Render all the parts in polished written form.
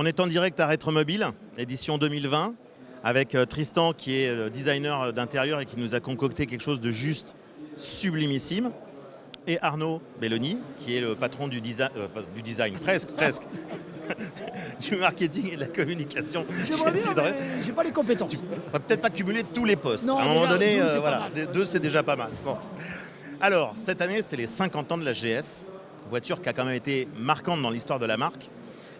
On est en direct à Rétromobile, édition 2020, avec Tristan qui est designer d'intérieur et qui nous a concocté quelque chose de juste sublimissime. Et Arnaud Belloni, qui est le patron du design, presque, du marketing et de la communication. J'aimerais bien, mais j'ai pas les compétences. On va peut-être pas cumuler tous les postes. Non, à un moment donné, voilà, deux c'est déjà pas mal. Bon. Alors, cette année, c'est les 50 ans de la GS, voiture qui a quand même été marquante dans l'histoire de la marque,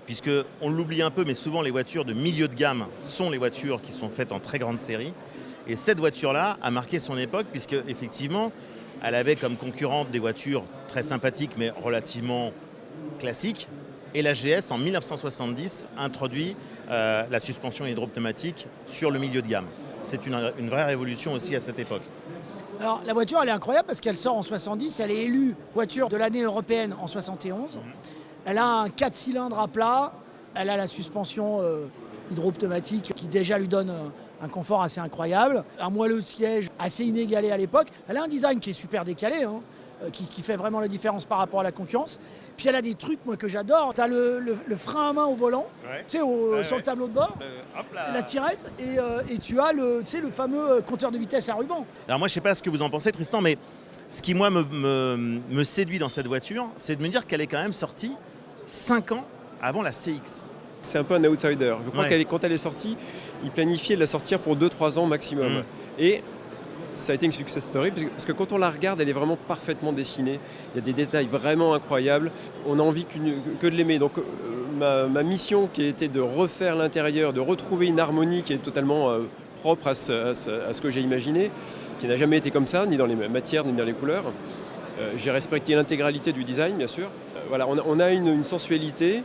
puisqu'on l'oublie un peu, mais souvent les voitures de milieu de gamme sont les voitures qui sont faites en très grande série. Et cette voiture-là a marqué son époque, puisque effectivement, elle avait comme concurrente des voitures très sympathiques, mais relativement classiques. Et la GS, en 1970, introduit la suspension hydropneumatique sur le milieu de gamme. C'est une vraie révolution aussi à cette époque. Alors, la voiture, elle est incroyable parce qu'elle sort en 70. Elle est élue voiture de l'année européenne en 71. Elle a un 4 cylindres à plat. Elle a la suspension hydropneumatique qui déjà lui donne un confort assez incroyable. Un moelleux de siège assez inégalé à l'époque. Elle a un design qui est super décalé, qui fait vraiment la différence par rapport à la concurrence. Puis elle a des trucs moi, que j'adore. Tu as le frein à main au volant, tu sais, sur le tableau de bord, la tirette, et tu as le fameux compteur de vitesse à ruban. Alors moi, je ne sais pas ce que vous en pensez, Tristan, mais ce qui, moi, me séduit dans cette voiture, c'est de me dire qu'elle est quand même sortie 5 ans avant la CX. C'est un peu un outsider. Je crois quand elle est sortie, ils planifiaient de la sortir pour 2-3 ans maximum. Et ça a été une success story, parce que quand on la regarde, elle est vraiment parfaitement dessinée. Il y a des détails vraiment incroyables. On a envie que de l'aimer. Donc ma mission qui était de refaire l'intérieur, de retrouver une harmonie qui est totalement propre à ce que j'ai imaginé, qui n'a jamais été comme ça, ni dans les matières, ni dans les couleurs. J'ai respecté l'intégralité du design, bien sûr. Voilà, on a une sensualité,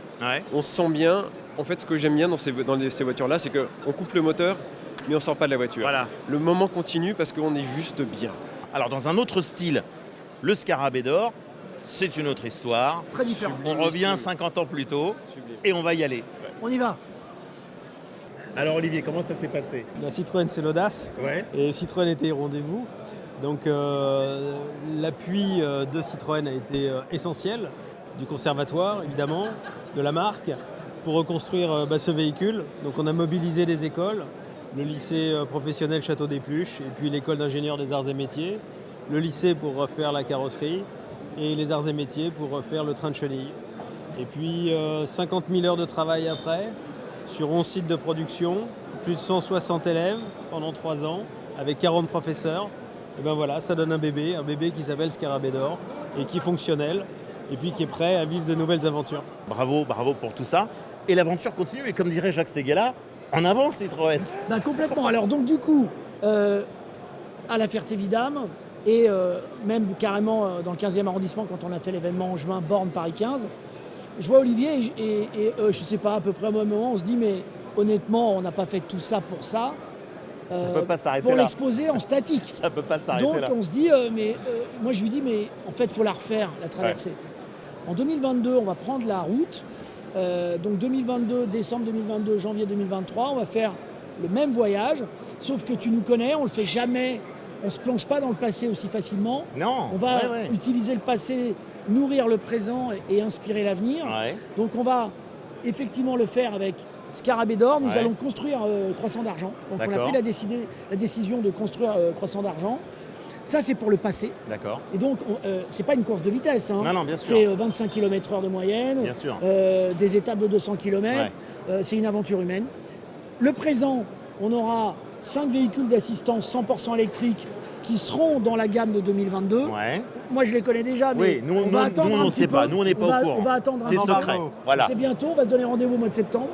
on se sent bien. En fait, ce que j'aime bien dans ces voitures-là, c'est qu'on coupe le moteur, mais on ne sort pas de la voiture. Voilà. Le moment continue parce qu'on est juste bien. Alors, dans un autre style, le Scarabée d'or, c'est une autre histoire. Très différent. On revient 50 ans plus tôt et on va y aller. On y va. Alors, Olivier, comment ça s'est passé ? La Citroën, c'est l'audace. Et Citroën était au rendez-vous. Donc, l'appui de Citroën a été essentiel, du conservatoire, évidemment, de la marque, pour reconstruire ce véhicule. Donc, on a mobilisé les écoles. Le lycée professionnel Château des Pluches et puis l'école d'ingénieurs des arts et métiers, le lycée pour refaire la carrosserie et les arts et métiers pour refaire le train de chenille. Et puis 50 000 heures de travail après, sur 11 sites de production, plus de 160 élèves pendant 3 ans, avec 40 professeurs. Et ben voilà, ça donne un bébé qui s'appelle Scarabée d'or et qui est fonctionnel et puis qui est prêt à vivre de nouvelles aventures. Bravo pour tout ça. Et l'aventure continue et comme dirait Jacques Séguéla, en avant Citroën. Ben, complètement. Alors donc du coup, à la Ferté-Vidame et même carrément dans le 15e arrondissement quand on a fait l'événement en juin, Borne Paris 15, je vois Olivier et je ne sais pas, à peu près au même moment, on se dit mais honnêtement, on n'a pas fait tout ça pour ça. Ça peut pas s'arrêter pour là. l'exposer en statique. Ça peut pas s'arrêter donc là. on se dit, moi je lui dis mais en fait il faut la refaire, la traversée. En 2022, on va prendre la route. Donc 2022, décembre 2022, janvier 2023, on va faire le même voyage, sauf que tu nous connais, on le fait jamais, on se plonge pas dans le passé aussi facilement. Non. On va utiliser le passé, nourrir le présent et inspirer l'avenir. Donc on va effectivement le faire avec Scarabée d'or. Nous allons construire Croissant d'argent. Donc on a pris la décision de construire Croissant d'argent. Ça, c'est pour le passé. D'accord. Et donc, c'est pas une course de vitesse. Non, bien sûr. C'est 25 km/h de moyenne, bien sûr. Des étapes de 200 km. C'est une aventure humaine. Le présent, on aura 5 véhicules d'assistance 100% électriques qui seront dans la gamme de 2022. Moi, je les connais déjà, mais nous, on va attendre on ne sait pas. Nous, on n'est pas au courant. On va attendre c'est secret. Voilà. C'est bientôt, on va se donner rendez-vous au mois de septembre.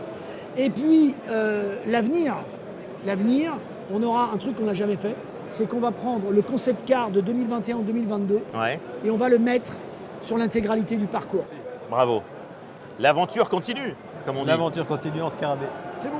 Et puis, l'avenir, on aura un truc qu'on n'a jamais fait. C'est qu'on va prendre le concept car de 2021-2022 et on va le mettre sur l'intégralité du parcours. Bravo. L'aventure continue, comme on dit. L'aventure continue en Scarabée. C'est bon.